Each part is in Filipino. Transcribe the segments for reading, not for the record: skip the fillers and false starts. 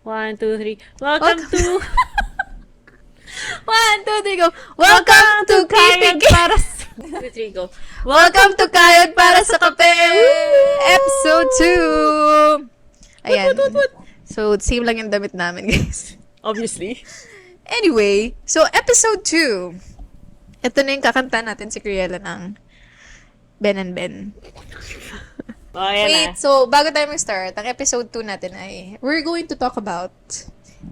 1, 2, 3. Welcome to... 1, 2, 3, go. Welcome to Kayod KPK. para sa... 2, 3, go. Welcome to Kayod para sa kape. Episode 2. Ayan. So, same lang yung damit namin, guys. Obviously. Anyway, so episode 2. Ito na yung kakanta natin si Criella ng Ben and Ben. Oh, ayan Wait, so bago tayo mag-start, ang episode 2 natin ay we're going to talk about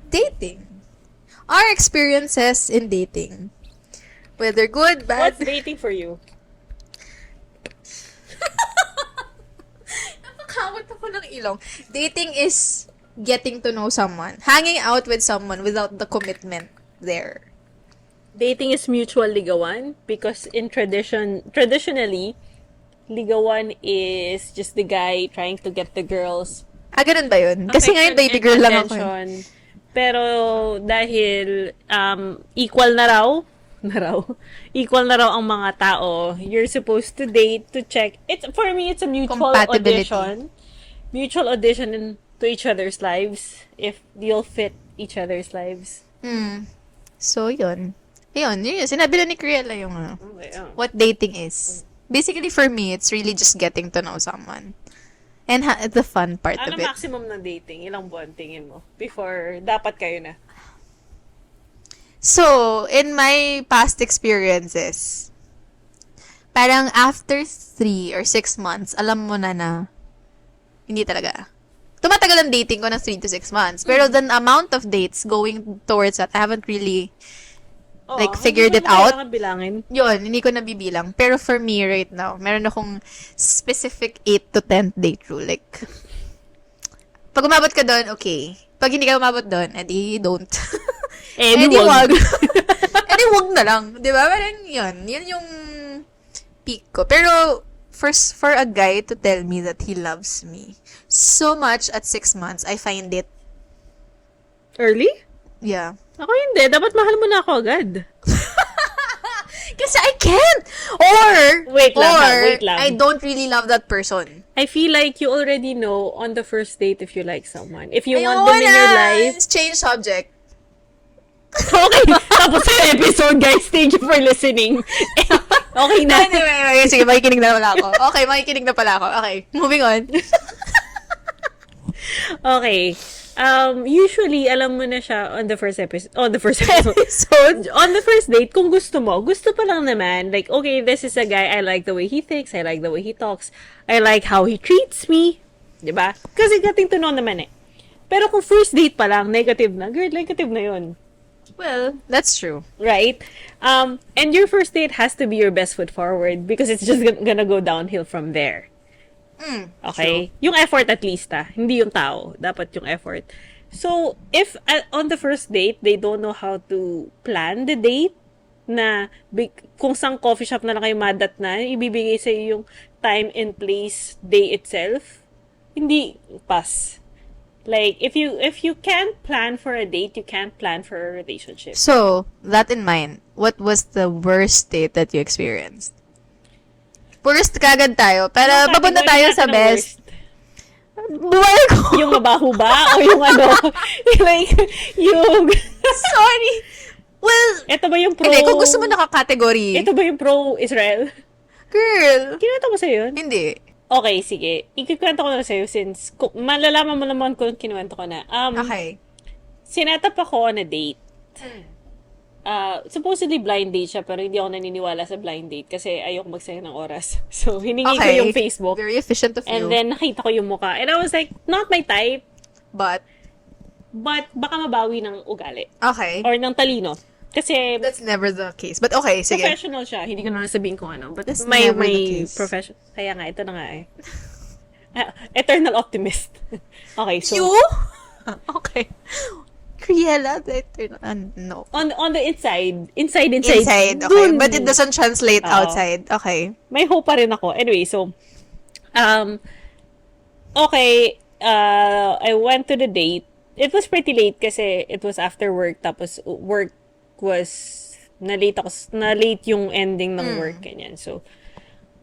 dating. Our experiences in dating. Whether good, bad. What's dating for you? Napakawat ako ng ilong. Dating is getting to know someone. Hanging out with someone without the commitment there. Dating is mutual ligawan because traditionally, ligawan is just the guy trying to get the girls. Ah, ganun ba yun? Kasi ngayon baby and girl lang ako. attention. Pero dahil equal na raw, equal na raw ang mga tao, you're supposed to date to check. For me, it's a mutual Compatibility. audition. Mutual audition into each other's lives if you'll fit each other's lives. So, yun. Yun. Sinabi na ni Criella yung Okay, oh. what dating is. Basically, for me, it's really just getting to know someone. And the fun part Ano of it. maximum ng dating? Ilang buwan tingin mo? Before, dapat kayo na. So, in my past experiences, parang after 3 or 6 months, alam mo na hindi talaga. Tumatagal ang dating ko ng 3 to 6 months. Pero the amount of dates going towards that, I haven't really figured it out. Hindi mo bilangin. Yun, hindi ko nabibilang. Pero for me right now, meron akong specific 8 to 10 date rule. Like, pag umabot ka doon, okay. Pag hindi ka umabot doon, edi don't. Edi wag. wag. Edi wag na lang. Di ba? Parang yun. Yun yung peak ko. Pero, for a guy to tell me that he loves me so much at 6 months, I find it, Early? yeah. Ako hindi. Dapat mahal mo na ako agad. Kasi I can't! Or, Wait lang. I don't really love that person. I feel like you already know on the first date if you like someone. If you want Ayoko them in na. your life. Let's change subject. Okay. Tapos yung episode, guys. Thank you for listening. Okay na. Anyway, sige, makikinig na pala ako. Okay, makikinig na pala ako. Okay, moving on. Okay. Usually, alam mo na siya on the first episode. On the first episode. On the first date, kung gusto mo, gusto pa lang naman. Like, okay, this is a guy, I like the way he thinks, I like the way he talks, I like how he treats me. Diba? Kasi getting to know naman eh. Pero kung first date pa lang, negative na. Girl, negative na yun. Well, that's true. Right? And your first date has to be your best foot forward because it's just gonna go downhill from there. Okay? Yung effort at least, hindi yung tao. Dapat yung effort. So, if on the first date, they don't know how to plan the date, na kung sang coffee shop na lang kayo madat na, ibibigay sa yung time and place, day itself, hindi, pass. Like, if you can't plan for a date, you can't plan for a relationship. So, that in mind, what was the worst date that you experienced? Worst kagad tayo. Para Anong papunta category tayo natin sa ng best. worst? Buwal ko. Yung mabaho ba? O yung ano? Like, yung... Sorry. Well, Ito ba yung pro... hindi, kung gusto mo nakakategory. Ito ba yung pro-Israel? Girl. Kinanta mo sa'yo yun? Hindi. Okay, sige. Ikikwento ko na sa'yo since malalaman mo naman kung kinuwento ko na. Okay. Sinetap ako on a date. Supposedly blind date siya, pero hindi ako naniniwala sa blind date kasi ayoko magsayang ng oras. So, hiningi ko yung Facebook. Very efficient of And you. then, nakita ko yung mukha. And I was like, not my type, But, baka mabawi ng ugali. okay. Or ng talino. Kasi, That's never the case. But okay, sige. professional siya. Hindi ko na sabihin kung ano. But That's may never the case. profession. Kaya nga, ito na nga eh. Eternal optimist. Okay, so... You? Okay. Criella, no. On the inside. Inside. Inside, okay. dun, But it doesn't translate Oo. outside. Okay. may hope pa rin ako. Anyway, so, okay, I went to the date. It was pretty late kasi it was after work. Tapos, work was, na-late yung ending ng work, ganyan. So,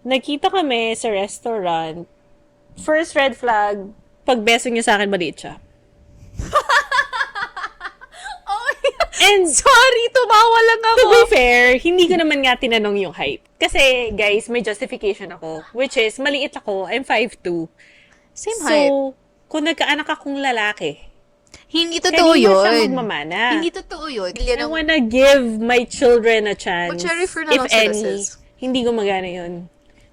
nagkita kami sa restaurant. First red flag, pag beso niya sa akin, maliit siya. And Sorry, tumawa lang ako. to be fair, hindi ko naman nga tinanong yung height. Kasi, guys, may justification ako. Which is, maliit ako. I'm 5'2". Same height. So, kung nagkaanak akong lalaki, Hindi totoo kanina siya yun. magmamana. Hindi totoo yun. I wanna give my children a chance. Mag-refer na If lang sila, any. sis. Hindi gumagana yun.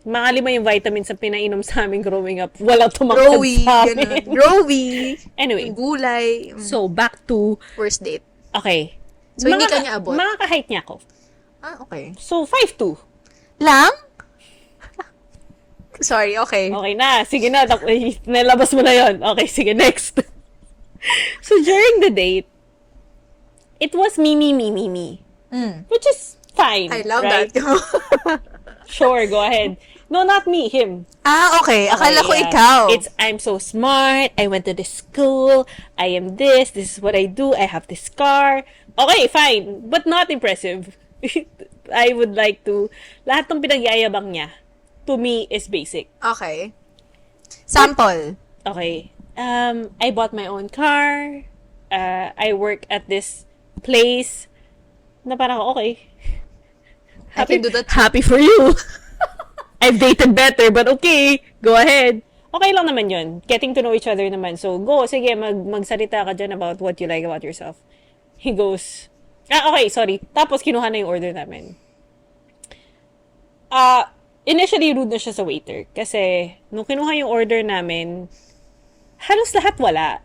Mga 5 yung vitamins na pinainom sa amin growing up. Walang tumakad Rowie, sa ganun. amin. Rowie. Anyway, Gulay. so back to, First date. okay. So, hindi ka niya abot? Mga ka-height niya ako. Ah, okay. So, 5'2". Lang? Sorry, okay. Okay na. Sige na. Nalabas mo na yon. Okay, sige. Next. So, during the date, it was me. Which is fine. I love right? that. Sure, go ahead. No, not me. Him. Ah, okay. Akala ko Okay, yeah. ikaw. It's, I'm so smart. I went to this school. I am this. This is what I do. I have this car. Okay, fine. But not impressive. I would like to, lahat ng pinagyayabang niya, to me, is basic. Okay. Sample. Okay. I bought my own car. I work at this place. Na parang, okay. I can do that too. Happy for you. I've dated better, but okay. Go ahead. Okay lang naman yun. Getting to know each other naman. So, go. Sige, magsalita ka dyan about what you like about yourself. He goes, okay, sorry. Tapos, kinuha na yung order namin. Initially, rude na siya sa waiter. Kasi, nung kinuha yung order namin, halos lahat wala.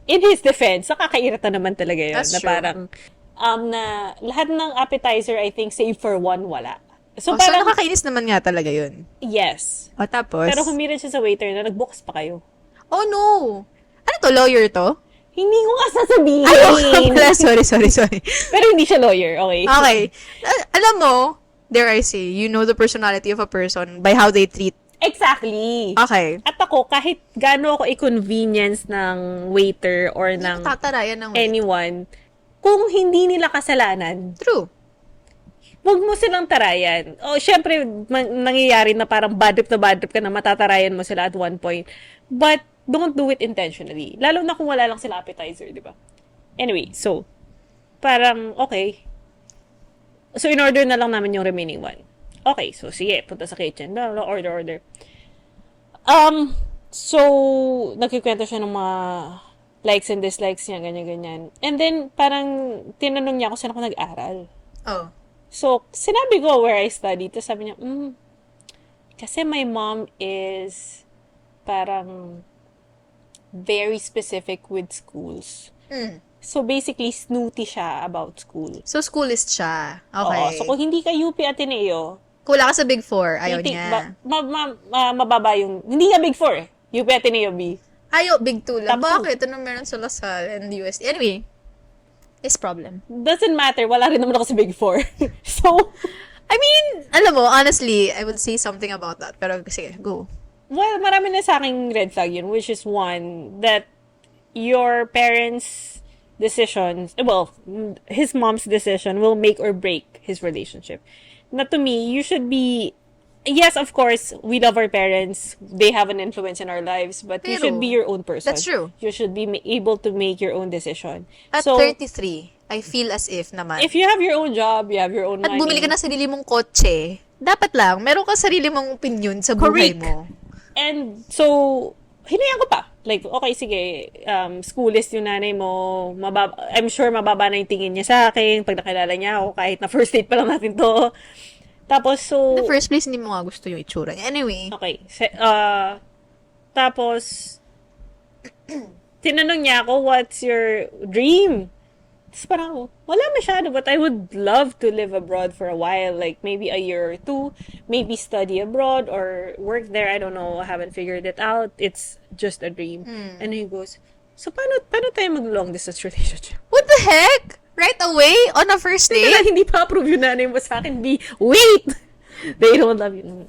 In his defense, nakakairita naman talaga yun. That's na true. parang, na lahat ng appetizer, I think, save for one, wala. So, So parang, nakakainis naman nga talaga yun. yes. O, tapos? Pero humirit siya sa waiter na nag-box pa kayo. Oh, no. Ano to? Lawyer to? Hindi ko nga sasabihin. Ay, pala. Sorry. Pero hindi siya lawyer, okay? Okay. Alam mo, dare I say, you know the personality of a person by how they treat. Exactly. Okay. At ako, kahit gaano ako i-convenience ng waiter or ng Tatarayan ng anyone, kung hindi nila kasalanan, True. huwag mo silang tarayan. O, syempre, nangyayari na parang bad trip ka na matatarayan mo sila at one point. But, don't do it intentionally. Lalo na kung wala lang sila appetizer, di ba? Anyway, so, parang, okay. So, in-order na lang namin yung remaining one. Okay, so, sige, punta sa kitchen. Blah, blah, order. So, nagkikwento siya ng mga likes and dislikes niya, ganyan. And then, parang, tinanong niya ako saan ako nag-aral. Oh. So, sinabi ko where I studied. Tapos sabi niya, kasi my mom is parang very specific with schools. So, basically, snooty siya about school. So, schoolist siya. Okay. Oo. So, kung hindi ka UP Ateneo, Kula ka sa Big Four. Ayaw I think niya. mababa yung, hindi nga Big Four eh. UP Ateneo B. Ayaw, Big Two lang. Top two. Bakit? Ano meron sa LaSalle and UST? Anyway, is problem. Doesn't matter. Wala rin naman ako sa Big Four. So, I mean, alam mo, honestly, I would say something about that. Pero sige, go. well, marami na sa aking red flag yun, which is one, that your parents' decisions, well, his mom's decision will make or break his relationship. Na to me, you should be, yes, of course, we love our parents. They have an influence in our lives, but you Pero, should be your own person. that's true. You should be able to make your own decision. At So, 33, I feel as if naman. if you have your own job, you have your own At money. bumili ka na sarili mong kotse, dapat lang, meron ka sarili mong opinion sa buhay Correct. mo. And so, hinayan ko pa. Like, okay, sige, schoolist yung nanay mo, I'm sure mababa na yung tingin niya sa akin pag nakilala niya ako, kahit na first date pa lang natin to. Tapos, so, In the first place, hindi mo nga gusto yung itsura. Anyway. okay. Tapos, tinanong niya ako, what's your dream? Tapos parang, wala masyado, but I would love to live abroad for a while, like maybe a year or two, maybe study abroad or work there, I don't know, I haven't figured it out, it's just a dream. And he goes, so paano tayo mag-long distance relationship? What the heck? Right away? On a first Kaya date? hindi pa approve yung nanay mo sa akin, wait! They don't love you.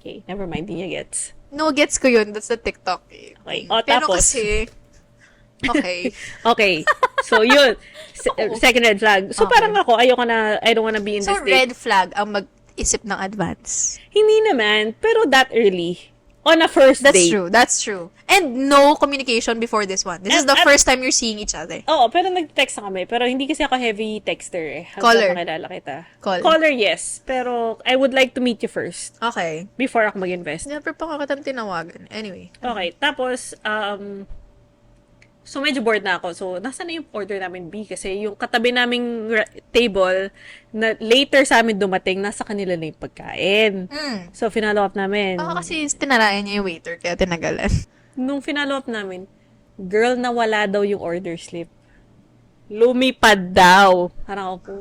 Okay, never mind, hindi niya gets. No, gets ko yun. That's the TikTok. Okay, o Pero tapos, kasi, okay. okay, so yun, second red flag. So Okay. parang ako, I don't wanna be in So, this state. red flag ang mag-isip ng advance. Hindi naman, pero that early. On a first That's date. true. That's true. And no communication before this one. This is the first time you're seeing each other. Oo, pero nag-text na kami. Pero hindi kasi ako heavy texter eh. Hanggang Caller. makilala kita. Caller, yes. Pero I would like to meet you first. Okay. Before ako mag-invest. Never pa ako kitang tinawagan. Anyway. Okay. Tapos, so medyo bored na ako. So, nasa na yung order namin B? Kasi yung katabi naming table na later sa amin dumating, nasa kanila na yung pagkain. So, finalo up namin. Ako kasi tinarayan niya yung waiter, kaya tinagalan. Nung finalo up namin, girl, nawala daw yung order slip. Lumipad daw. Parang ako,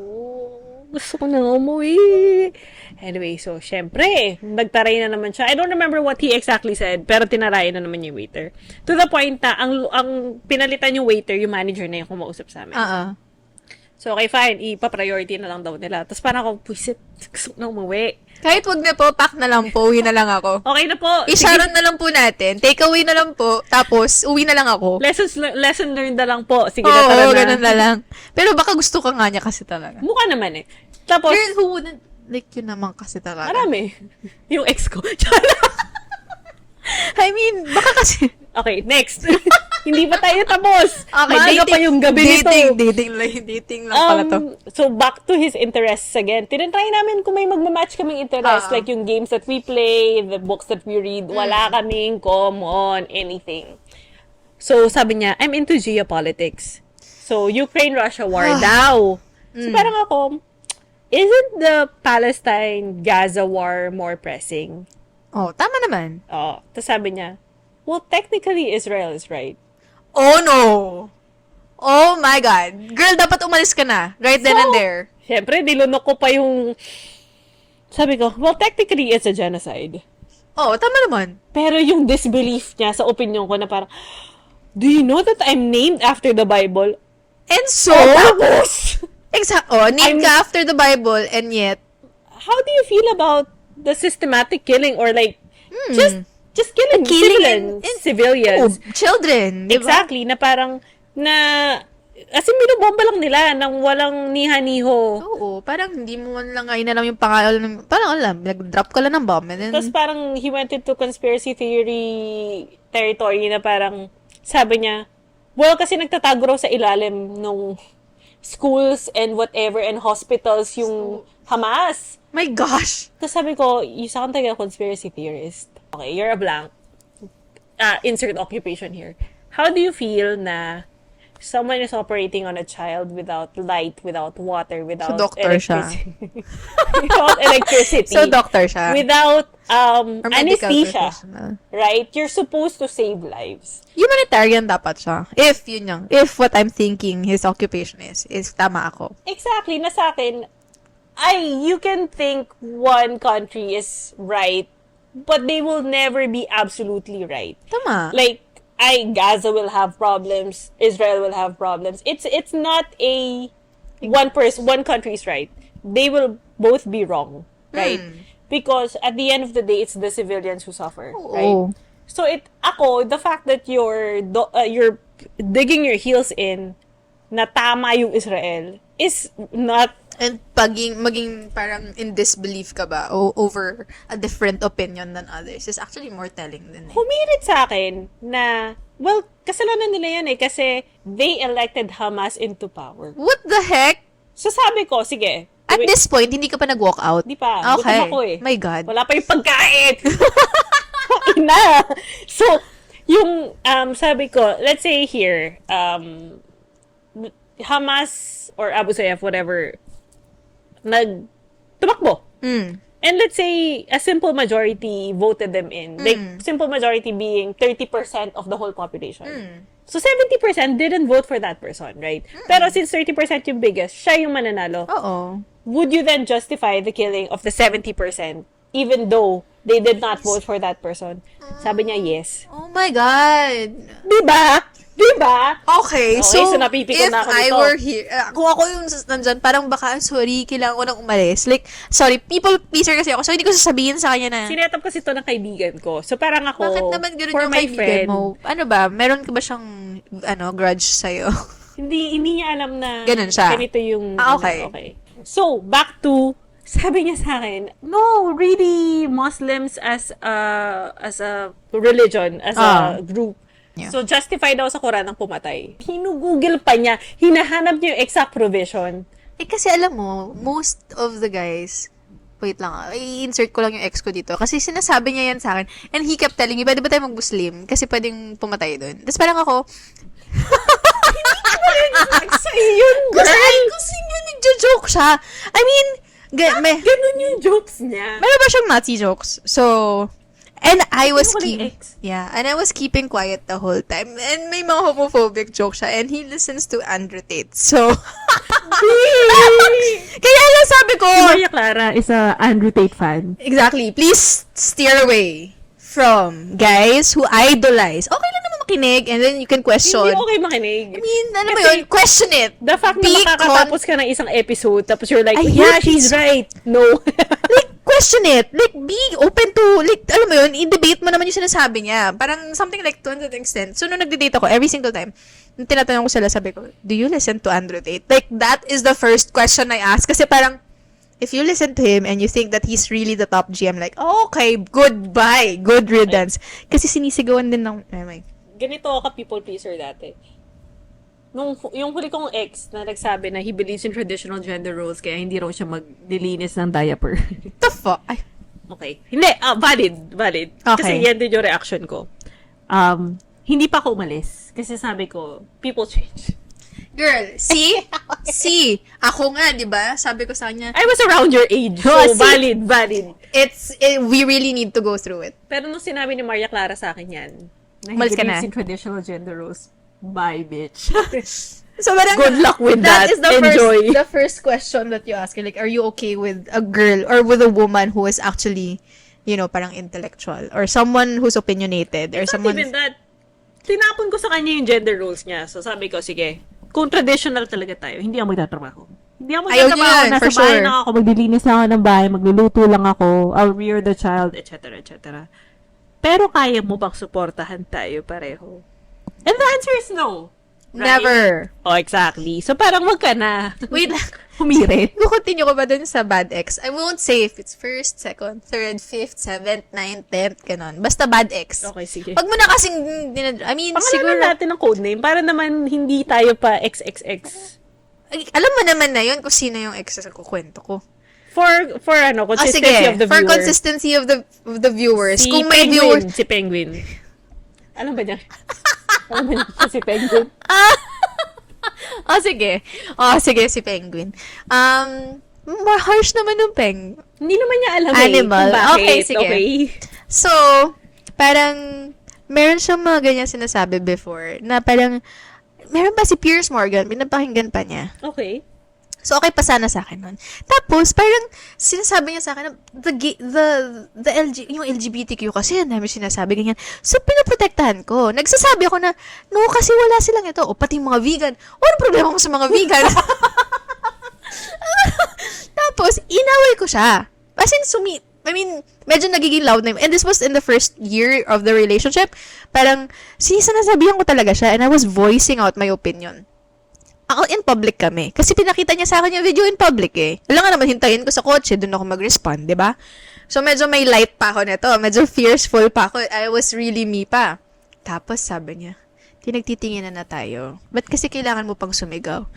gusto ko na umuwi. Anyway, so, syempre, nagtaray na naman siya. I don't remember what he exactly said, pero tinarayan na naman yung waiter. To the point na, ang pinalitan yung waiter, yung manager na yung kumausap sa amin. So, okay, fine. Ipa-priority na lang daw nila. Tapos parang ako, puisit, gusto ko na umuwi. Kahit wag na po, pack na lang po, uwi na lang ako. Okay na po. I-sharon na lang po natin. Take away na lang po, tapos uwi na lang ako. Lesson learned na lang po. Sige Oo, na, tara na. ganun na lang. Pero baka gusto ka nga niya kasi talaga. Mukha naman eh. Tapos, Girl, who wouldn't like you naman kasi talaga? marami. Yung ex ko. I mean, baka kasi... Okay, next. Hindi pa tayo tapos. Okay, Maaga pa yung gabi nito. Dating lang pala to. So, back to his interests again. Tinatry namin kung may magmamatch kaming interest. Like yung games that we play, the books that we read. Wala kaming common anything. So, sabi niya, I'm into geopolitics. So, Ukraine-Russia war daw. So, parang ako, isn't the Palestine-Gaza war more pressing? Oh, tama naman. Oh, tapos sabi niya, well, technically, Israel is right. Oh, no! Oh my God. Girl, dapat umalis ka na. Right then and there. Siyempre, nilunok ko pa yung... Sabi ko, well, technically, it's a genocide. Oh, tama naman. Pero yung disbelief niya sa opinion ko na parang, do you know that I'm named after the Bible? And so, Tapos, named ka after the Bible, and yet, how do you feel about the systematic killing or like, just killing, civilians? Children, di ba? Exactly, na parang, as in, binubomba lang nila nang walang niha-niho. Oo, parang hindi mo man lang inalam yung pangalan. Parang alam, nag-drop ka lang ng bomb. And then, Tapos parang he went into conspiracy theory territory na parang sabi niya, well, kasi nagtatago raw sa ilalim nung schools and whatever and hospitals yung Hamas. my gosh. Tapos sabi ko, you sound like a conspiracy theorist. Okay, you're a blank. Insert occupation here. How do you feel na someone is operating on a child without light, without water, without doctor siya. electricity? Without electricity. So, doctor siya. Without Or medical anesthesia. professional. Right? You're supposed to save lives. Humanitarian dapat siya. If what I'm thinking his occupation is tama ako. Exactly. Na sa akin, you can think one country is right, but they will never be absolutely right. Tama. Like, Gaza will have problems, Israel will have problems. It's not a one country's right. They will both be wrong, right? Because at the end of the day, it's the civilians who suffer, right? So the fact that you're digging your heels in na tama yung Israel is not. And maging parang in disbelief ka ba over a different opinion than others is actually more telling than Humirit sa akin na, well, kasalanan nila yan eh kasi they elected Hamas into power. What the heck? So sabi ko, sige. At this point, hindi ka pa nag-walk out? Di pa. Okay. Gutom ako eh. My God. Wala pa yung pagkain. Ina. So, yung, sabi ko, let's say here, Hamas or Abu Sayyaf, whatever, tumakbo. And let's say a simple majority voted them in. Like, simple majority being 30% of the whole population. So, 70% didn't vote for that person, right? Pero since 30% yung biggest, siya yung mananalo. Oo. Would you then justify the killing of the 70% even though they did not vote for that person? Sabi niya, yes. Oh my God. Diba? Okay, Okay, so, so napipikon if na ako I nito. were here, kung ako yung nandyan, parang baka, sorry, kailangan ko nang umalis. Like, sorry, people pleaser kasi ako, so hindi ko sasabihin sa kanya na, Sinetap kasi ito ng kaibigan ko. So parang ako, bakit naman ganun for yung my kaibigan friend, mo? Ano ba? Meron ka ba siyang, grudge sa'yo? hindi niya alam na Ganun siya. ganito yung, Okay. okay. So, back to sabi niya sa akin, no, really, Muslims as a religion, as a group. Yeah. So, justified daw sa Quran ang pumatay. Hinugugil pa niya, hinahanap niya yung exact provision. Kasi alam mo, most of the guys, wait lang, i-insert ko lang yung ex ko dito. Kasi sinasabi niya yan sa akin. And he kept telling me, pwede ba tayo mag-Muslim? Kasi pwedeng pumatay doon. Tapos parang ako, Sa'yo yun, kasi nga nagjo-joke siya. I mean, ganun yung jokes niya. meron ba siyang Nazi jokes? So, and I was Ano ko ex? and I was keeping quiet the whole time. And may mga homophobic jokes siya. And he listens to Andrew Tate. So, kaya lang sabi ko, Maria Clara is a Andrew Tate fan. exactly, please steer away from guys who idolize. Okay lang naman makinig and then you can question. Hindi okay makinig. I mean, ano mo Kasi yun? Question it. The fact na Be makakatapos ka ng isang episode, tapos you're like, I yeah, hate she's this. right. No. Like, question it. Like, be open to, like, alam mo yun, i-debate mo naman yung sinasabi niya. Parang something like to that extent. So, nung nagde-date ako, every single time, nung tinatanong ko sila, sabi ko, do you listen to Andrew Tate? Like, that is the first question I ask. Kasi parang, if you listen to him and you think that he's really the top G, I'm like, oh, okay, goodbye. Good riddance. Kasi sinisigawan din ng, anyway. Ganito ako ka-people pleaser dati. Yung huli kong ex na nagsabi na he believes in traditional gender roles kaya hindi raw siya maglilinis ng diaper. The fuck? Ay, Okay. Hindi, valid. Okay. Kasi yan din yung reaction ko. Hindi pa ako umalis. Kasi sabi ko, people change. girl, see? See? Ako nga, di ba? Sabi ko sa kanya, I was around your age. So, Oh, see? valid. we really need to go through it. Pero nung sinabi ni Maria Clara sa akin yan, na he Umalis ka believes na. in traditional gender roles, bye, bitch. So, parang, Good luck with that. That is the Enjoy. first question that you ask. Like, are you okay with a girl or with a woman who is actually, you know, parang intellectual or someone who's opinionated or It's not someone... even that. Tinapon ko sa kanya yung gender roles niya. So, sabi ko, sige, kung traditional talaga tayo, hindi ako magtatrabaho. Hindi ako Ayaw niya magtatrabaho. yun, Nasa for bahay sure. lang ako, maglilinis lang ako ng bahay, magluluto lang ako, I'll rear the child, etc. Pero kaya mo bang suportahan tayo pareho? And the answer is no. Right? Never. Oh, exactly. So, parang wag ka na. Wait lang. Humirit. Continue ko ba dun sa bad ex? I won't say if it's first, second, third, fifth, seventh, ninth, tenth, ganon. Basta bad ex. Okay, sige. Wag mo na kasing, I mean, Pangalanan siguro, natin ng codename para naman hindi tayo pa XXX. alam mo naman na yun kung sino yung ex sa kukwento ko. For ano, consistency Sige, of the for viewer. consistency of the viewers. Si Kung may Penguin, viewers, si Penguin. Alam ba niya? Alam ba niya si Penguin? sige, si Penguin. More harsh naman yung Peng. Hindi naman niya alam Animal. kung bakit. Okay, sige. Okay. So, parang, meron siyang mga ganyan sinasabi before, na parang, meron pa si Piers Morgan, pinapakinggan pa niya. Okay. So, okay pa sana sa akin nun. Tapos, parang, sinasabi niya sa akin, na yung LGBTQ kasi, ang dami sinasabi, ganyan. So, pinoprotektahan ko. Nagsasabi ako na, no, kasi wala silang ito. O, pati yung mga vegan. O, ano problema ko sa mga vegan? Tapos, inaway ko siya. As in, medyo nagiging loud na yun. And this was in the first year of the relationship. Parang, sinasabihan ko talaga siya, and I was voicing out my opinion. Ako in public kami. Kasi pinakita niya sa akin yung video in public eh. Wala nga naman, hintayin ko sa kotse, doon ako mag-respond, di ba? So, medyo may light pa ako nito. Medyo fierceful pa ako. I was really me pa. Tapos, sabi niya, pinagtitinginan na tayo. Ba't kasi kailangan mo pang sumigaw?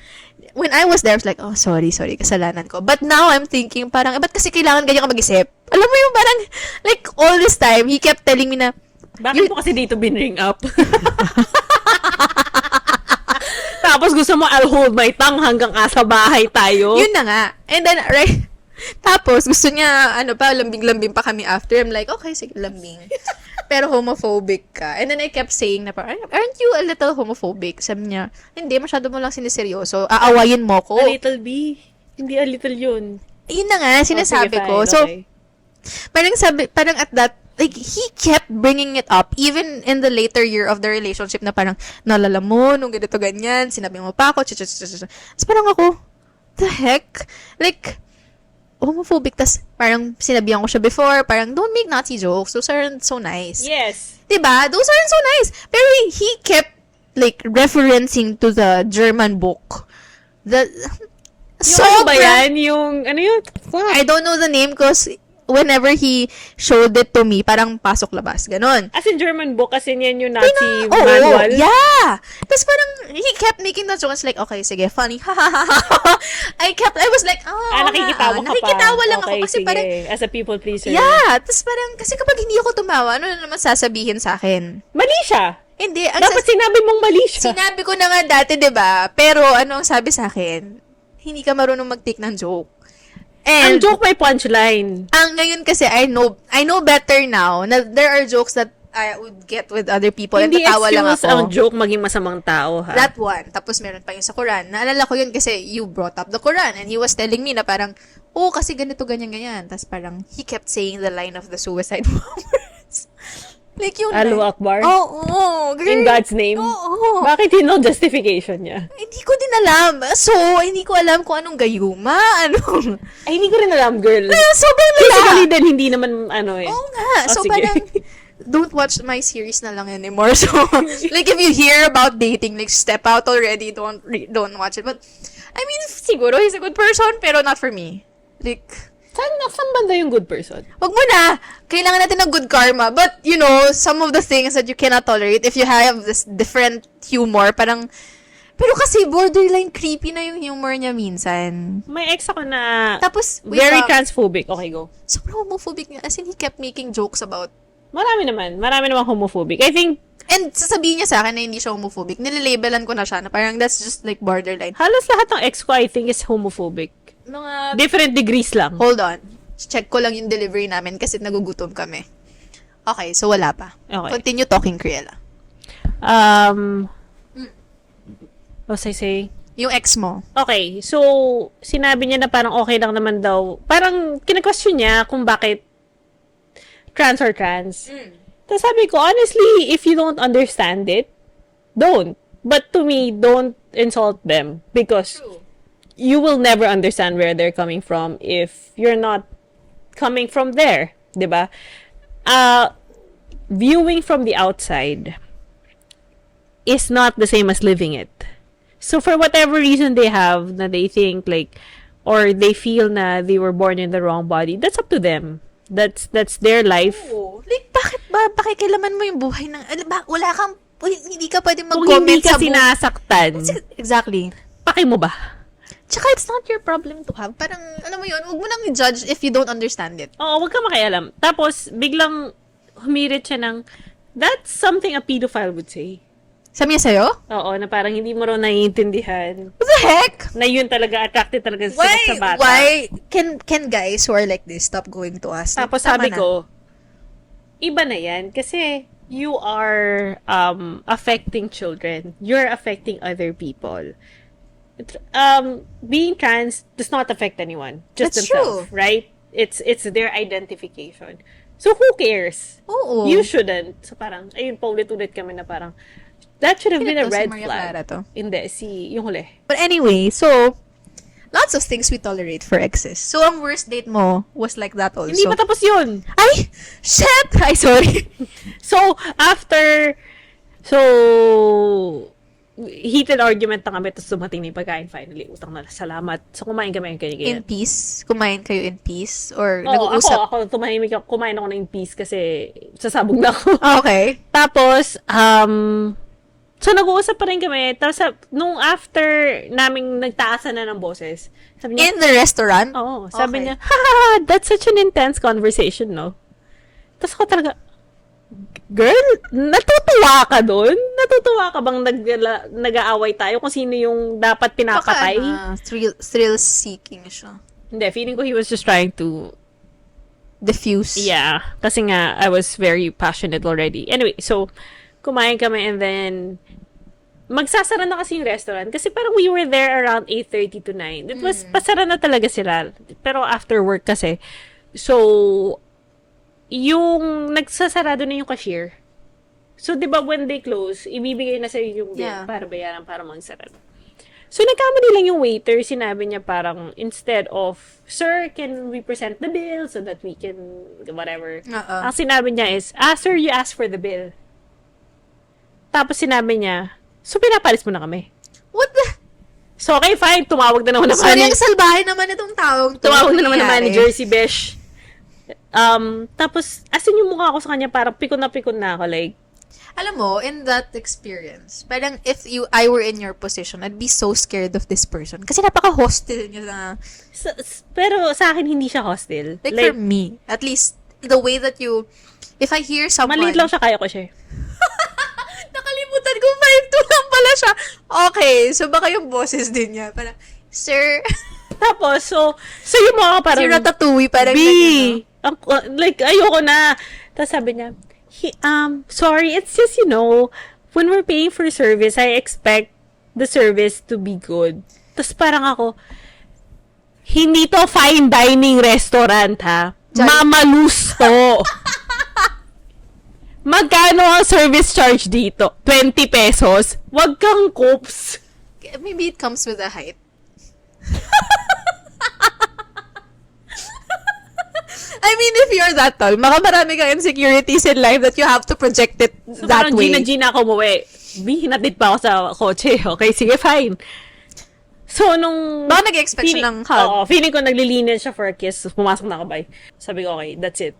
When I was there, I was like, oh, sorry, kasalanan ko. But now, I'm thinking, parang, ba't kasi kailangan ganyan ka mag-isip? Alam mo yung parang, like, all this time, he kept telling me na, Bakit mo kasi dito binring up? Tapos gusto mo, I'll hold my tongue hanggang asa bahay tayo. yun na nga. And then, right, tapos, gusto niya, lambing-lambing pa kami after. I'm like, okay, sige, lambing. Pero homophobic ka. And then I kept saying na parang, aren't you a little homophobic? Sabi niya, hindi, masyado mo lang siniseryoso. Aawayin mo ko. A little B. Hindi a little yun. Yun na nga, sinasabi sige, ko. fine, So, okay. parang at that, like, he kept bringing it up, even in the later year of the relationship na parang, naalala mo, nung ganito ganyan, sinabi mo pa ako, Tapos parang ako, the heck? Like, homophobic, tas parang sinabihan ko siya before, parang, don't make Nazi jokes, those aren't so nice. Yes. Diba? Those aren't so nice. Pero he kept, like, referencing to the German book. Yung ano ba yan? Yung, ano yun? I don't know the name because whenever he showed it to me, parang pasok-labas. Ganon. As in German book, kasi yan yung Nazi Oo, manual. yeah. Tapos parang, he kept making that joke. I was like, okay, sige, funny. I was like, Nakikitawa ka pa. nakikitawa lang ako. Okay, Kasi sige. parang, As a people pleaser. yeah. Tapos parang, kasi kapag hindi ako tumawa, ano na naman sasabihin sa akin? Mali siya. Hindi. Ang Dapat sinabi mong mali siya. sinabi ko na nga dati, di ba? Pero ano ang sabi sa akin? Hindi ka marunong mag-take ng joke. Ang And, joke may punchline. ngayon kasi, I know better now na there are jokes that I would get with other people Hindi and tatawa lang excuse ako. ang joke maging masamang tao, ha? That one. Tapos meron pa yung sa Quran. Naalala ko yun kasi you brought up the Quran and he was telling me na parang, kasi ganito, ganyan. Tapos parang, he kept saying the line of the suicide bombers. Like yung Allahu line. Akbar? Oo, girl. In God's name? Oo. Bakit yun no justification niya? Hindi ko din alam. So, hindi ko alam kung anong gayuma. Ay, hindi ko rin alam, girl. Sobrang lala. Physically din, hindi naman, ano eh. Oo nga. Oh, So, sige. parang, don't watch my series na lang anymore. So, like, if you hear about dating, like, step out already. Don't watch it. But, I mean, siguro he's a good person, pero not for me. Like, Saan banda yung good person? wag mo na. Kailangan natin ng good karma. But, you know, some of the things that you cannot tolerate, if you have this different humor, parang, pero kasi borderline creepy na yung humor niya minsan. May ex ako na Tapos, wait very lang. transphobic. Okay, go. Sobrang homophobic niya. As in, he kept making jokes about. Marami naman homophobic. I think, And sasabihin niya sa akin na hindi siya homophobic. Nilalabelan ko na siya na parang that's just like borderline. halos lahat ng ex ko, I think, is homophobic. Mga, Different degrees lang. hold on. Check ko lang yung delivery namin kasi nagugutom kami. Okay, so wala pa. Okay. Continue talking, Criella. What was I say? Yung ex mo. Okay, so, sinabi niya na parang okay lang naman daw. Parang, kina-question niya kung bakit trans or trans. Tapos sabi ko, honestly, if you don't understand it, don't. But to me, don't insult them. Because you will never understand where they're coming from if you're not coming from there. Diba? Viewing from the outside is not the same as living it. So for whatever reason they have na they think like or they feel na they were born in the wrong body, that's up to them. That's their life. Like, bakit ba pakikilaman mo yung buhay ng, wala kang, hindi ka pwedeng Kung mag-comment hindi ka sa buhay. sinasaktan, Exactly. paki mo ba? Tsaka it's not your problem to have. Parang, alam mo yun, huwag mo nang i-judge if you don't understand it. Oo, wag ka makialam. Tapos biglang humirit siya ng that's something a pedophile would say. Sabi niya sa'yo? Oo, na parang hindi mo raw naiintindihan. What the heck? Na yun talaga, attracted talaga sila sa bata. Why can guys who are like this stop going to us? Tapos Tama sabi na. ko, iba na yan kasi you are affecting children. You're affecting other people. Being trans does not affect anyone. Just That's themselves, true. right? It's their identification. So who cares? Oo. You shouldn't. So parang, ayun, paulit-ulit kami na parang, that should have been a Ito, si red Maria flag. Clara to. Hindi, yung huli. But anyway, so, lots of things we tolerate for exes. So, ang worst date mo was like that also. Hindi pa tapos yun. Ay! Shit! Ay, sorry. So, heated argument na kami, tapos dumating na yung pagkain finally. Utang na, salamat. So, kumain kami yung In ganyan. peace? Kumain kayo in peace? Or Oo, nag-uusap? ako, kumain ako na in peace kasi sasabog na ako. Okay. Tapos, so nag-uusap pa rin kami. Tapos, nung after naming nagtaasan na ng boses, sabi niya, In the restaurant? oo, sabi Okay. niya, ha, that's such an intense conversation, no? Tapos ako talaga, girl, natutuwa ka dun? Natutuwa ka bang nag-aaway tayo kung sino yung dapat pinapatay? Baka thrill-seeking siya. Hindi, feeling ko he was just trying to, Diffuse. yeah, kasi nga, I was very passionate already. Anyway, so, kumain kami and then, magsasara na kasi yung restaurant kasi parang we were there around 8:30 to 9. It was, pasara na talaga sila. Pero after work kasi, so, yung nagsasarado na yung cashier. So, di ba when they close, ibibigay na sa'yo yung bill Yeah. para bayaran para magsarado. So, nagkamali lang yung waiter. Sinabi niya parang, instead of, sir, can we present the bill so that we can, whatever. Oo. Ang sinabi niya is, sir, you asked for the bill. Tapos sinabi niya, so pinapalis mo na kami. What the? So, okay, fine. Tumawag na naman ng Sorry, ang manager. salbahe naman itong tawag to. Tumawag na naman ng Nangyari. manager, si Besh. Tapos, as in yung mukha ko sa kanya, parang pikon na ako. Like, Alam mo, in that experience, parang if I were in your position, I'd be so scared of this person. Kasi napaka-hostile niya na, pero sa akin, hindi siya hostile. like for me, at least, the way that you, if I hear someone, maliit lang siya, kaya ko siya. nakalimutan ko, 5'2" lang pala siya. Okay, so baka yung boses din niya. Parang, sir, Tapos, so yung mga parang, si Ratatouille, parang B, ganyan, no? like, ayoko na. Tapos sabi niya, sorry, it's just, when we're paying for service, I expect the service to be good. Tapos parang ako, hindi to fine dining restaurant, ha? Joy. Mama Luz to. Magkano ang service charge dito? 20 pesos. Wag kang coops. Maybe it comes with the height. I mean, if you're that tall, baka marami kang insecurities in life that you have to project it So, that parang way. Gina ako umuwi. Hinatid pa ako sa kotse. Okay, sige, fine. So, nung... Baka nag-expect siya ng hug. Oo, feeling ko naglilinis siya for a kiss. Pumasok na ako, bye. Sabi ko, okay, that's it.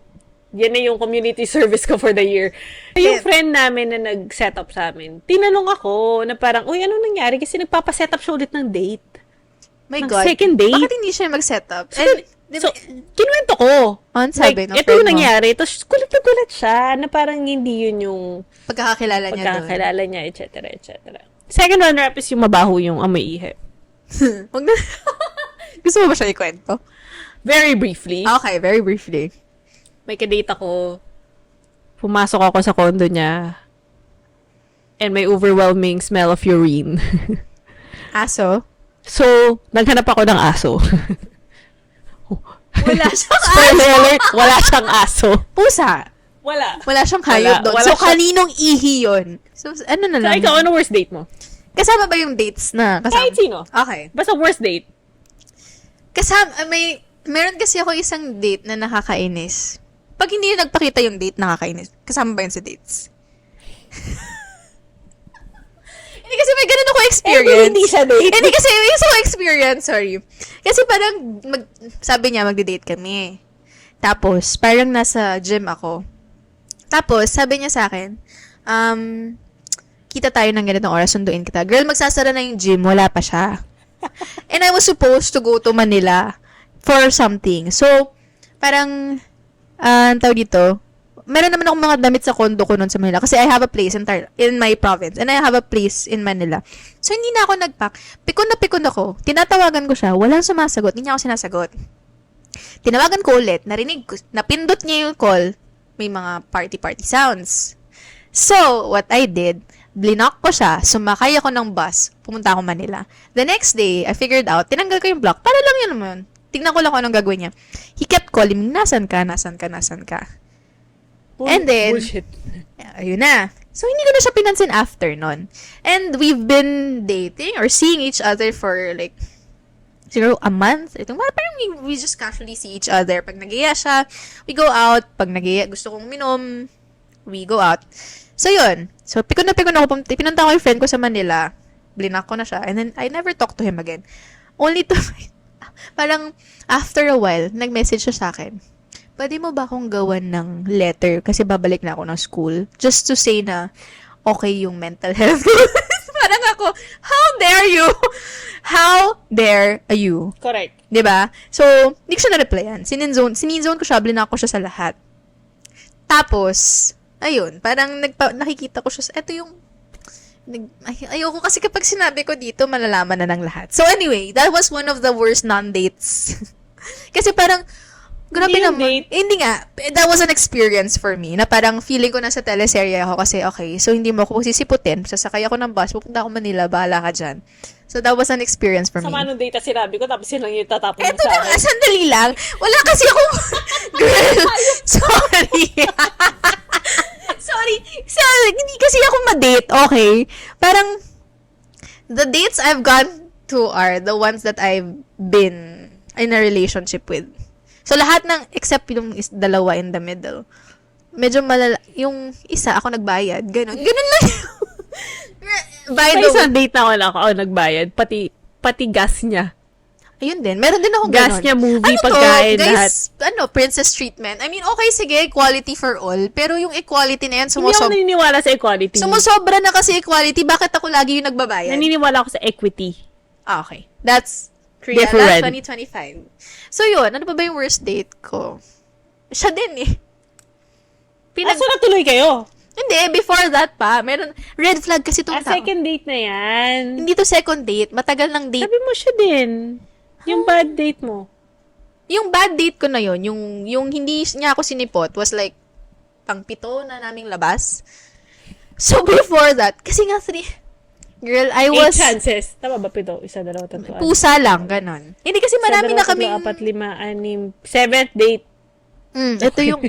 Yan na yung community service ko for the year. Yung friend namin na nag-set up sa amin, tinanong ako na parang, uy, anong nangyari? Kasi nagpapa-set up siya ulit ng date. My Ng God. second date? Bakit hindi siya mag-set up? So, And, di ba- kinuwento ko. Ano sabi ng ito friend yung mo? nangyari. Tapos, kulit na kulit siya na parang hindi yun yung pagkakakilala niya doon. pagkakakilala niya, etc., etc. Second runner-up is yung mabaho yung amoy ihe. Wag na. Gusto mo ba siya ikwento? Very briefly, Okay, very briefly. may kadate ako. Pumasok ako sa condo niya. And may overwhelming smell of urine. Aso? So, naghanap ako ng aso. Wala siyang Spoiler alert, wala siyang aso. Pusa. Wala. Wala siyang hayop doon. Wala So, siya- kaninong ihi yun? So, ano na So, lang? ikaw, ano worst date mo? Kasama ba yung dates na? Kasama? Kahit sino. Okay. Basta worst date. Kasama, meron kasi ako isang date na nakakainis. Pag hindi nagpakita yung date, nakakainis. Kasama ba yun sa dates? Hindi kasi may ganun ako experience. hindi siya date. Hindi kasi may isang experience, sorry. Kasi parang, sabi niya, magde-date kami. Tapos, parang nasa gym ako. Tapos, sabi niya sa akin, kita tayo ng ganitong oras, sunduin kita. Girl, magsasara na yung gym, wala pa siya. And I was supposed to go to Manila for something. So, parang, ang tawag dito, meron naman akong mga damit sa condo ko noon sa Manila kasi I have a place in my province and I have a place in Manila. So, hindi na ako nag-pack. Pikon na pikon ako. Tinatawagan ko siya. Walang sumasagot. Hindi niya ako sinasagot. Tinawagan ko ulit. Narinig ko. Napindot niya yung call. May mga party-party sounds. So, what I did, blinock ko siya, sumakay ako ng bus, pumunta ako Manila. The next day, I figured out, tinanggal ko yung block. Para lang yun naman. Tignan ko lang kung anong gagawin niya. He kept calling me, nasan ka? And then, Bullshit. ayun na. So, hindi ko na siya pinansin after nun. And we've been dating or seeing each other for like, siguro a month. Parang we just casually see each other. Pag nag-iya siya, we go out. Pag nag-iya, gusto kong minom, we go out. So, yun. So, pikon na pikon ako. Pinunta ko yung friend ko sa Manila. Blinak ko na siya. And then, I never talked to him again. Only to, parang, after a while, nag-message siya sa akin. Pwede mo ba akong gawan ng letter kasi babalik na ako ng school? Just to say na, okay yung mental health ko. Parang ako, how dare you? How dare you? Correct. 'Di ba? So, hindi ko siya na-replyan. Sininzone ko siya, blinak ko siya sa lahat. Tapos, ayun, parang nakikita ko siya, eto yung, ayoko kasi kapag sinabi ko dito, malalaman na ng lahat. So anyway, that was one of the worst non-dates. Kasi parang, grabe Hindi yung naman. date. Hindi nga. That was an experience for me na parang feeling ko nasa teleserye ako kasi okay, so hindi mo ako sisiputin. Sasakay ako ng bus, pupunta ako Manila, bahala ka dyan. So that was an experience for Sama me. nung data sinabi ko, tapos yun lang yung tatapon mo Eto sa na, akin. sandali lang. Wala kasi ako, girl, sorry. sorry, hindi kasi ako ma-date, okay? Parang, the dates I've gone to are the ones that I've been in a relationship with. So, lahat ng, except yung dalawa in the middle, medyo malala, yung isa, ako nagbayad, ganun lang. By Sa the way, isang date na wala ako nagbayad, pati pati gas niya. Ayun din. Meron din akong Gas ganon. niya, movie, ano pagkain, to, lahat. guys, princess treatment. I mean, okay, sige, equality for all. Pero yung equality na yan, Hindi ako naniniwala sa equality. sumusobra na kasi equality. Bakit ako lagi yung nagbabayad? Naniniwala ako sa equity. Okay. That's Korea. Different. That's 2025. So, yun. Ano pa ba yung worst date ko? Siya din eh. So natuloy kayo? Hindi, before that pa. Meron, red flag kasi itong tao. Second date na yan. Hindi to second date. Matagal ng date. Sabi mo siya din. Yung bad date mo. Yung bad date ko na yun, yung hindi niya ako sinipot was like, pang-pito na naming labas. So, before that, kasi nga girl, I 8 was, chances. Tama ba, pito? 1, 2, 3, 4. pusa lang, ganon. Hindi kasi marami na kaming, 4, 5, 6, 7th date. Ito yung,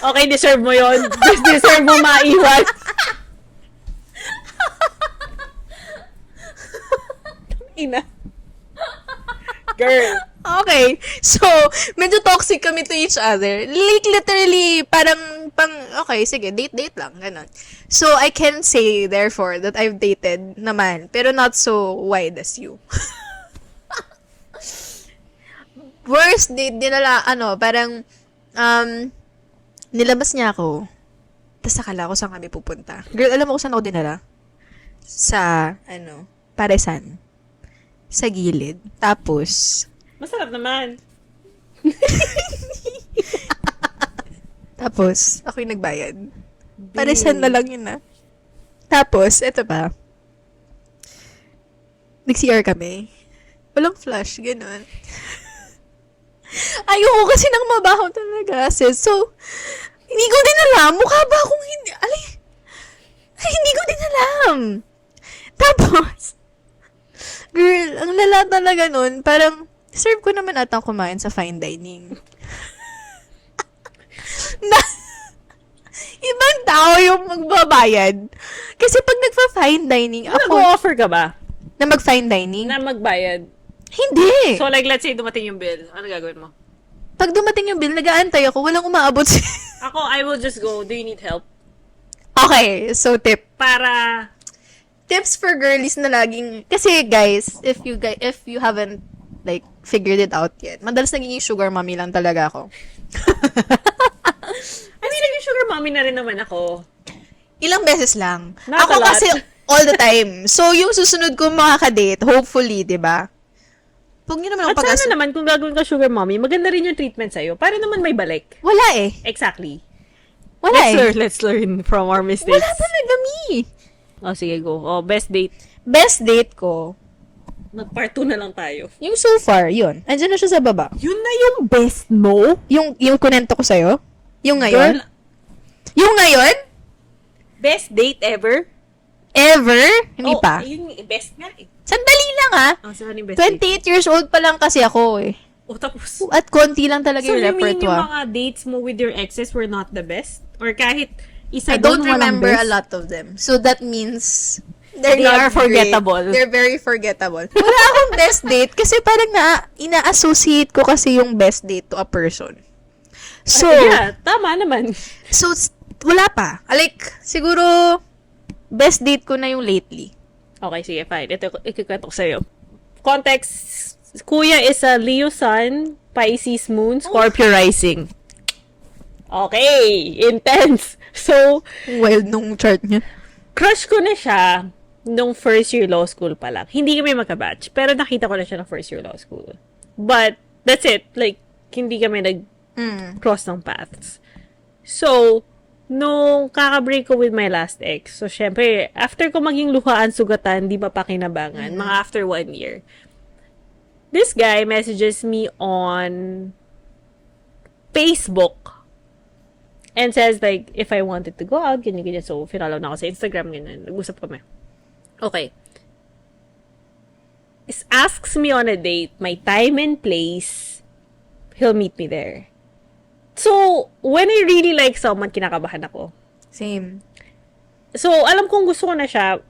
Okay, deserve mo yon. Deserve mo maiwan. Ina. Girl. okay. So, medyo toxic kami to each other. Like, literally, parang, okay, sige, date lang, ganon. So, I can say, therefore, that I've dated naman, pero not so wide as you. Worst date, parang, nilabas niya ako, tapos akala ko saan kami pupunta. Girl, alam mo kung saan ako dinala? Sa, Paresan. Sa gilid. Tapos, Masarap naman. tapos, ako yung nagbayad. Paresan na lang yun, Tapos, eto pa. Nag-CR kami. Walang flush, ganun. Ayoko kasi nang mabaho talaga, sis. So, hindi ko din alam. Mukha ba akong hindi... hindi ko din alam. Tapos, girl, ang lala talaga nun, parang, serve ko naman atang kumain sa fine dining. na, ibang tao yung magbabayad. Kasi pag nagpa-fine dining, ako, Nag-offer ka ba? na mag-fine dining, Na magbayad? hindi. So, like, let's say, dumating yung bill. Ano gagawin mo? Pag dumating yung bill, nag-aantay ako, walang umaabot. Ako, I will just go. Do you need help? Okay, so tip. Para... Tips for girlies na laging, kasi guys, if you haven't like figured it out yet, madalas naging sugar mommy lang talaga ako. I mean, naging sugar mommy na rin naman ako. Ilang beses lang. Not Ako a lot. kasi all the time. So, yung susunod ko makaka-date, hopefully, di ba? Huwag nyo naman At ang sana naman, kung gagawin ka sugar mommy, maganda rin yung treatment sa'yo. Para naman may balik. Wala eh. Exactly. Wala eh. Let's learn from our mistakes. Wala talaga, me. Oh, sige, go. Oh, best date. Best date ko, Mag-part 2 na lang tayo. yung so far, yun. Andiyan na siya sa baba. Yun na yung best mo? Yung kunento ko sa'yo? Yung ngayon? Girl, Yung ngayon? best date ever? Ever? Hindi Oh, pa. Yung best nga eh. Sandali lang ah. Oh, saan yung best date? 28 years old pa lang kasi ako eh. Oh, tapos. At konti lang talaga So, yung you mean yung repertoire. mga dates mo with your exes were not the best? Or kahit isa I don't doon walang remember best? a lot of them. So that means They are not forgettable. great. They're very forgettable. Wala akong best date kasi parang ina-associate ko kasi yung best date to a person. So, Yeah, tama naman. so wala pa. Like, siguro best date ko na yung lately. Okay, sige, fine. Ito, ikikwento ko sa'yo. Context, Kuya is a Leo Sun, Pisces Moon, Scorpio Rising. Okay, intense. So, Wild nung chart niya. crush ko na siya nung first year law school pa lang. Hindi kami magka-batch, pero nakita ko na siya ng first year law school. But, that's it. Like, hindi kami nag-cross ng paths. So, nung kaka-break ko with my last ex, so syempre, after ko maging luhaan, sugatan, di ba pakinabangan, mga after 1 year, this guy messages me on Facebook and says like, if I wanted to go out, ganyan. So, finalaw na ako sa Instagram, ganyan. Nag-usap kami. Okay. Asks me on a date, my time and place, he'll meet me there. So, when I really like someone, kinakabahan ako. Same. So, alam kong gusto ko na siya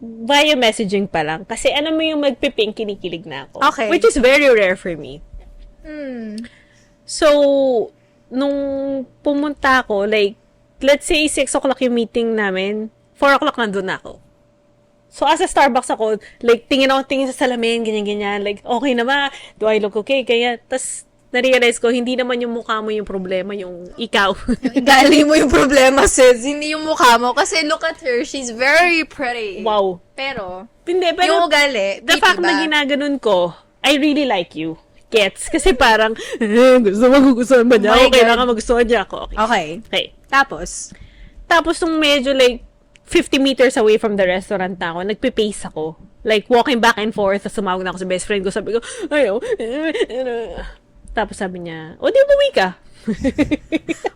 via messaging pa lang. Kasi ano mo yung magpiping, kinikilig na ako. Okay. Which is very rare for me. So, nung pumunta ako, like, let's say 6 o'clock yung meeting namin, 4 o'clock nandun na ako. So, as a Starbucks ako, like, tingin sa salamin, ganyan-ganyan, like, okay na ba? Do I look okay? Kaya, tas, na-realize ko, hindi naman yung mukha mo yung problema, yung ikaw. Gali mo yung problema, sis. Hindi yung mukha mo. Kasi look at her. She's very pretty. Wow. Pero, Hindi, pero, yung ugali, the pretty fact ba? na ginaganon ko, I really like you. Gets? Kasi parang, gusto ba niya? Oh my Okay, God. lang magustuhan niya ako. Okay. Okay. Okay. Tapos, nung medyo like 50 meters away from the restaurant na ako, nagpe-pace ako. Like, walking back and forth, tapos sumawag na ako sa best friend ko, sabi ko, ayaw. Tapos sabi niya, o di umuwi ka.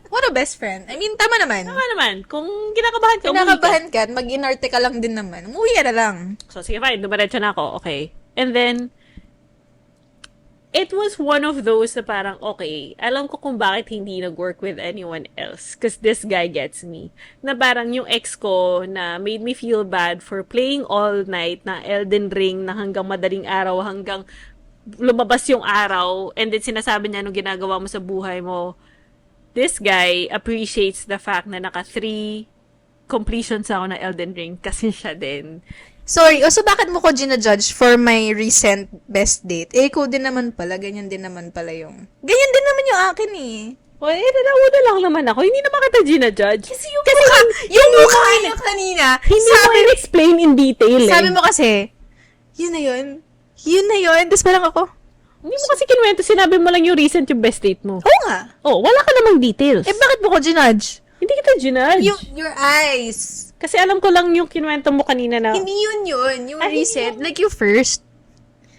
what a best friend. I mean, tama naman. Tama naman, kung kinakabahan ka, umuwi ka. Kinakabahan ka at mag-inarte ka lang din naman. Umuwi ka na lang. So, sige, fine, dumiretso na ako, okay. And then, it was one of those na parang, okay, alam ko kung bakit hindi nag-work with anyone else. Because this guy gets me. Na parang yung ex ko na made me feel bad for playing all night na Elden Ring na hanggang madaling araw, hanggang lumabas yung araw, and then sinasabi niya anong ginagawa mo sa buhay mo. This guy appreciates the fact na naka 3 completions ako na Elden Ring kasi siya din. Sorry, so bakit mo ko ginajudge for my recent best date? Eh, ikaw din naman pala, ganyan din naman pala yung... Ganyan din naman yung akin eh. Well, nalauna lang naman ako. Hindi naman kita ginajudge. Kasi yung mukha niya kanina, Hindi mo in-explain in detail eh. sabi mo kasi, yun na yun. Yun na yun. Tapos parang ako, Hindi mo kasi kinuwento, sinabi mo lang yung recent yung best date mo. oo nga. Oh, wala ka namang details. Eh, bakit mo ko ginudge? Hindi kita ginudge. Your eyes. Kasi alam ko lang yung kinuwento mo kanina na, Hindi yun. Yung Ay, recent. Like, you first.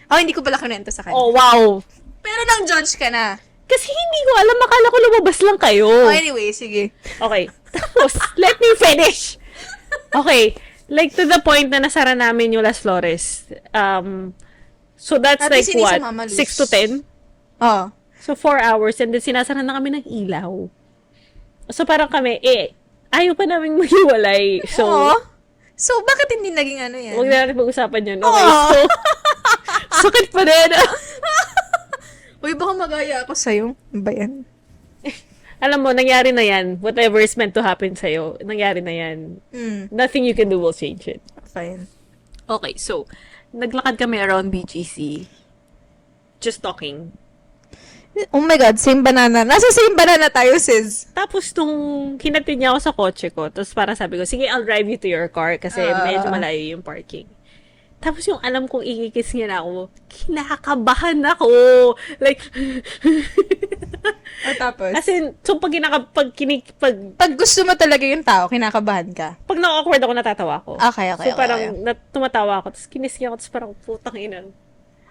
Oh, hindi ko pala kinento sa kanya. oh wow. Pero nang judge ka na. Kasi hindi ko alam, akala ko lumabas lang kayo. Oh, anyway, sige. Okay. Tapos, let me finish. Okay. Like, to the point na nasara namin yung Las Flores. So, that's At like least hindi what? siya mamalos. 6 to 10? Oh. So, 4 hours. And then, sinasara na kami ng ilaw. So, parang kami, ayaw pa namin maghiwalay. So, Oo. So, bakit hindi naging ano yan? huwag na natin pag-usapan yun. Okay, Oo. so, sakit pa rin. Uy, baka magaya ako sa'yo. Ano ba yan? Alam mo, nangyari na yan. Whatever is meant to happen sa'yo, nangyari na yan. Nothing you can do will change it. Fine. Okay, so, naglakad kami around BGC. Just talking. Oh my God, same banana. Nasa same banana tayo, sis. Tapos, nung hinatid niya ako sa kotse ko, tapos parang sabi ko, sige, I'll drive you to your car kasi medyo malayo yung parking. Tapos yung alam kong ikikiss niya na ako, kinakabahan ako. Like, Tapos? as in, so pag Pag gusto mo talaga yung tao, kinakabahan ka. pag na-awkward ako, natatawa ako. Okay. So parang tumatawa ako, tapos kinis niya ako, tapos parang putang ina.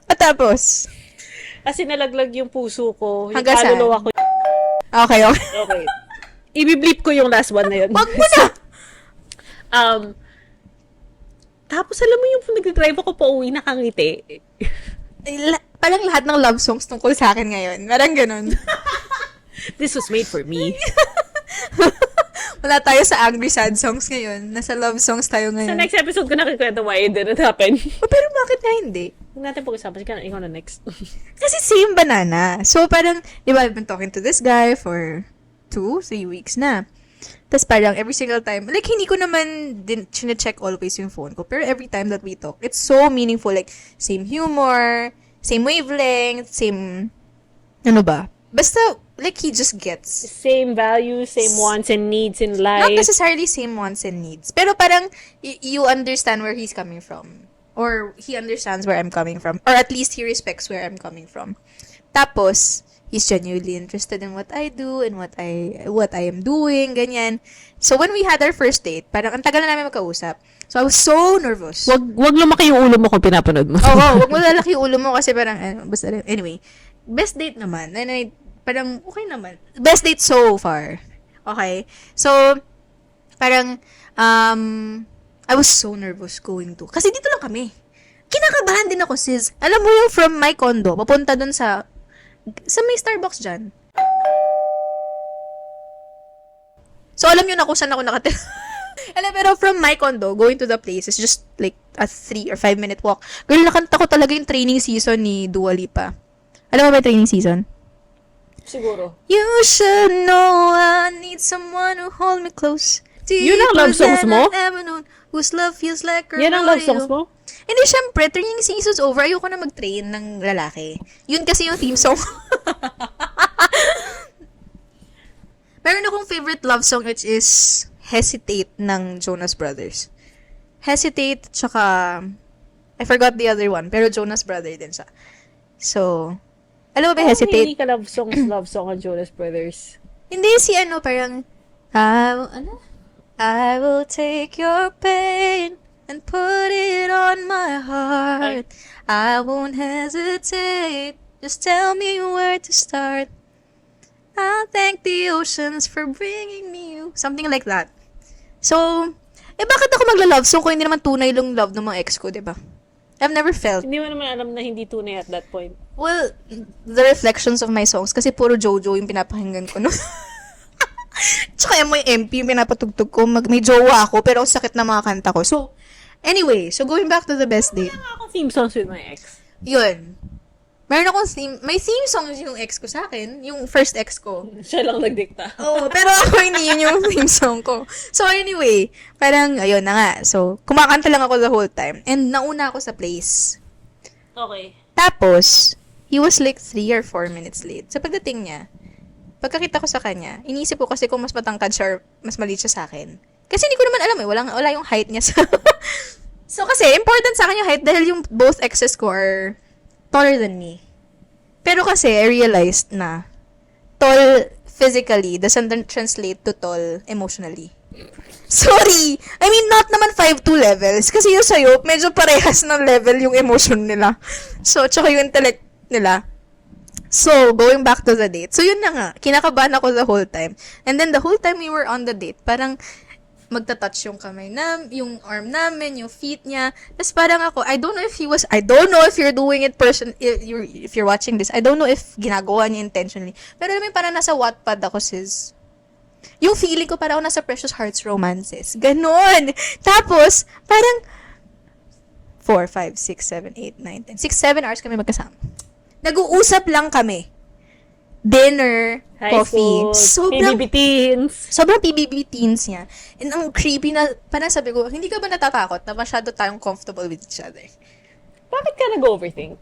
At tapos? As in, nalaglag yung puso ko, yung Hanggang saan? kaluluwa ko. Okay. Okay. Ibiblip ko yung last one na yun. Wag mo na! Tapos alam mo yung nag-drive ako pa uwi, nakangiti. Parang lahat ng love songs tungkol sa akin ngayon. Parang ganun. This was made for me. Wala tayo sa angry sad songs ngayon. Nasa love songs tayo Sa ngayon. next episode ko nakikwento why it didn't happen. Oh, pero bakit nga hindi? Huwag natin pag-usapan. Sige, ikaw na next. Kasi same banana. So, parang, di ba, I've been talking to this guy for 2-3 weeks na. Tapos parang every single time, like, hindi ko naman din check always yung phone ko. Pero every time that we talk, it's so meaningful. Like, same humor, same wavelength, same, ano ba? Basta, like, he just gets. Same values, same wants and needs in life. Not necessarily same wants and needs. Pero parang, you understand where he's coming from. Or he understands where I'm coming from. Or at least he respects where I'm coming from. Tapos, he's genuinely interested in what I do and what I am doing, ganyan. So, when we had our first date, parang ang tagal na namin magkausap. So, I was so nervous. Wag lumaki yung ulo mo kung pinapanood mo. Oo, wag mo lalaki yung ulo mo kasi parang, basta, anyway. Best date naman. And parang, okay naman. Best date so far. Okay? So, parang, I was so nervous going to. Kasi dito lang kami. Kinakabahan din ako, sis. Alam mo yung from my condo, papunta dun sa may Starbucks dyan. So, alam nyo na kung saan ako nakatira. Alam, pero from my condo, going to the place is just like a 3 or 5 minute walk. Girl, nakanta ko talaga yung training season ni Dua Lipa. Alam mo ba yung training season? Siguro. You should know I need someone who hold me close. Yun ang love songs mo? Whose love feels like a Yan ang love songs mo? Hindi, syempre, training season's over. Ayoko na mag-train ng lalaki. Yun kasi yung theme song. Meron akong favorite love song which is Hesitate ng Jonas Brothers. Hesitate, tsaka I forgot the other one, pero Jonas Brother din siya. So, alam mo ba Hesitate? Hindi ka love song ang Jonas Brothers. Hindi, si ano, parang, I will take your pain and put it on my heart. I won't hesitate. Just tell me where to start. I'll thank the oceans for bringing me you. Something like that. So, bakit ako magla-love song kung hindi naman tunay yung love ng mga ex ko, diba? I've never felt. Hindi mo naman alam na hindi tunay at that point. Well, the reflections of my songs, kasi puro Jojo yung pinapakinggan ko, no? Tsaka yung MP yung pinapatugtog ko, may jowa ako, pero ang sakit na mga kanta ko. So, anyway, so going back to the best date. Wala akong theme songs with my ex. Yun. Meron akong may theme songs yung ex ko sa akin, yung first ex ko. Siya lang nagdikta. Oo, pero ako hindi yun yung theme song ko. So, anyway, parang, ayun na nga. So, kumakanta lang ako the whole time. And nauna ako sa place. Okay. Tapos, he was like 3 or 4 minutes late. Sa pagdating niya, pagkakita ko sa kanya, iniisip ko kasi kung mas matangkad siya or mas maliit siya sa akin. Kasi hindi ko naman alam wala yung height niya sa... So, kasi, important sa akin yung height dahil yung both exes ko are taller than me. Pero kasi, I realized na tall physically doesn't translate to tall emotionally. Sorry! I mean, not naman 5'2 levels. Kasi yung sa'yo, medyo parehas ng level yung emotion nila. So, tsaka yung intellect nila. So, going back to the date. So, yun na nga. Kinakabahan ako the whole time. And then, the whole time we were on the date, parang magta-touch yung kamay yung arm namin, yung feet niya. Tapos parang ako, I don't know if you're doing it if you're watching this, I don't know if ginagawa niya intentionally. Pero alam mo, parang nasa Wattpad ako, sis. Yung feeling ko parang ako nasa Precious Hearts Romances. Ganon! Tapos, parang 4, 5, 6, 7, 8, 9, 10. 6, 7 hours kami magkasama. Nag-uusap lang kami. Dinner, High coffee. school, PBB teens. Sobrang PBB teens niya. And ang creepy na, parang sabi ko, hindi ka ba natatakot na masyado tayong comfortable with each other? Bakit ka nag-overthink?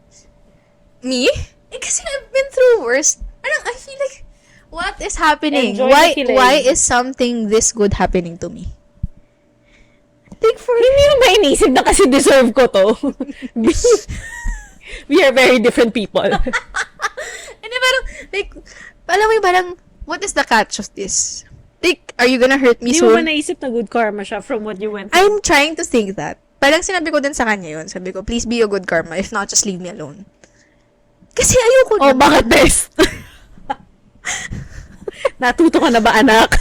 Me? Kasi I've been through worse. Parang, I feel like, what is happening? Enjoy the killing. Why is something this good happening to me? Hindi mo ba inisip na kasi deserve ko to? We are very different people. Hindi, parang, like, alam mo yung parang, what is the catch of this? Like, are you gonna hurt me Hindi mo ba soon? naisip na good karma siya from what you went through? I'm trying to think that. Parang sinabi ko din sa kanya yun. Sabi ko, please be a good karma. If not, just leave me alone. Kasi ayoko Oh, bakit best? Natuto ka na ba, anak?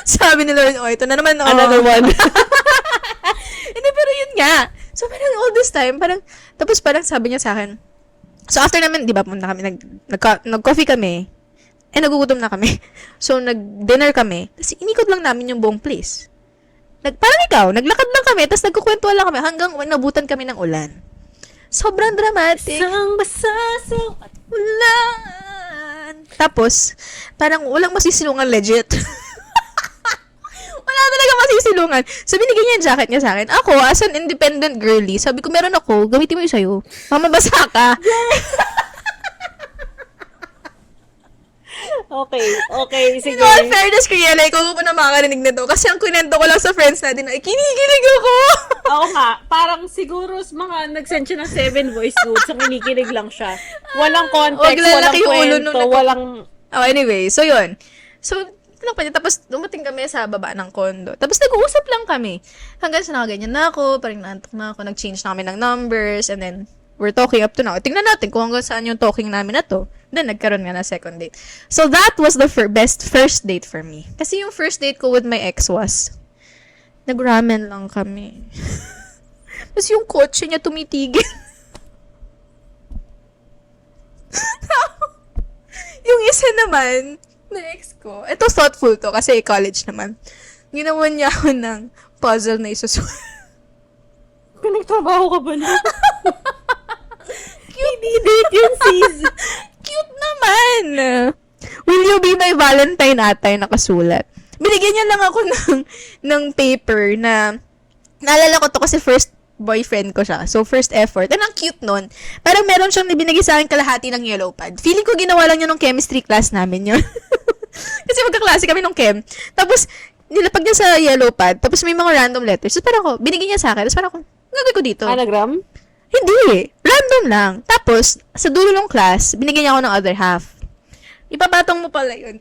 Sabi ni Lord, ito na naman. Another one. Hindi, pero yun nga. So, parang all this time, tapos parang sabi niya sa akin, so after namin, di ba, punta kami, nag-coffee kami, nagugutom na kami. So, nag-dinner kami, tapos inikot lang namin yung buong place. Parang ikaw, naglakad lang kami, tapos nagkukwentuhan lang kami, hanggang nabutan kami ng ulan. Sobrang dramatic. Sang basaso at Ulan! Tapos, parang walang masisilungan legit. Wala talaga masisilungan. So, binigyan niya yung jacket niya sa akin. Ako, as an independent girly, sabi ko, meron ako, gamitin mo yung sa'yo. Mamabasa ka. Okay, sige. In all fairness, Kriela, ikaw ko pa na makakarinig na to. Kasi ang kunento ko lang sa friends natin na, kinikilig ako. Oo nga, parang siguro mga nag-send siya ng 7 voice notes, ang kinikilig lang siya. Walang context, walang lalaki yung ulo kwento, nung walang... Oh, anyway, so yun. So, lang pa niya. Tapos, dumating kami sa baba ng condo. Tapos, nag-uusap lang kami. Hanggang sa nakaganyan na ako, parang naantok na ako, nag-change na kami ng numbers, and then, we're talking up to now. Tingnan natin kung hanggang saan yung talking namin na to. Then, nagkaroon nga na second date. So, that was the best first date for me. Kasi yung first date ko with my ex was, nag-ramen lang kami. Tapos yung kotse niya tumitigil. Yung isa naman, na ex ko, ito thoughtful to, kasi college naman. Ginawa niya ako ng puzzle na isusunod. Pinagtrabaho ka ba na? Cute. Hindi date yun, sis. Cute naman! Will you be my Valentine ata yung nakasulat. Binigyan niya lang ako ng paper na, naalala ko to kasi first boyfriend ko siya. So, first effort. And ang cute nun. Parang meron siyang ibinigay sa akin kalahati ng yellow pad. Feeling ko ginawa lang niya nung chemistry class namin yun. Kasi magkaklase kami nung chem. Tapos, nilapag niya sa yellow pad. Tapos may mga random letters. Tapos parang ako, binigyan niya sa akin. Tapos parang ako, gagawin ko dito. Anagram? Hindi. Random lang. Tapos, sa dulo ng class, binigyan niya ako ng other half. Ipabatong mo pala yun.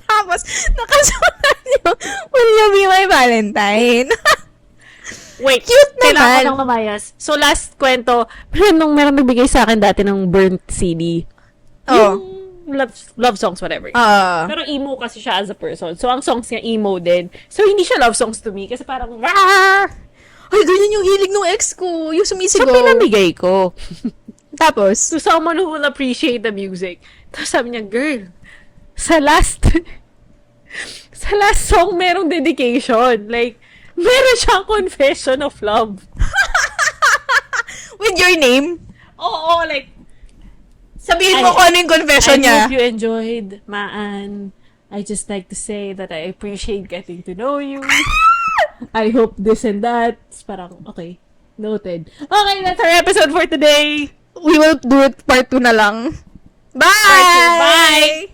Tapos nakasulat niyo, will you be my Valentine? Wait, Cute kailangan ko naman. ng mamayas. So, last kwento, meron nagbigay sa akin dati ng burnt CD. Oh. Yung love songs, whatever. Ah. Pero emo kasi siya as a person. So, ang songs niya emo din. So, hindi siya love songs to me. Kasi parang, "Wah!" Ay, ganyan yung hilig ng ex ko. Yung So, sumisigaw. pinamigay ko. Tapos, To someone who will appreciate the music. Tapos sabi niya, girl, sa last song, merong dedication. Like, meron siyang confession of love. with your name, Oo, like, sabihin mo kung ano yung confession I niya. hope you enjoyed, Maan. I just like to say that I appreciate getting to know you. I hope this and that. It's parang, okay, noted. Okay, that's our episode for today. We will do it part 2 na lang. Bye! Part 2, bye!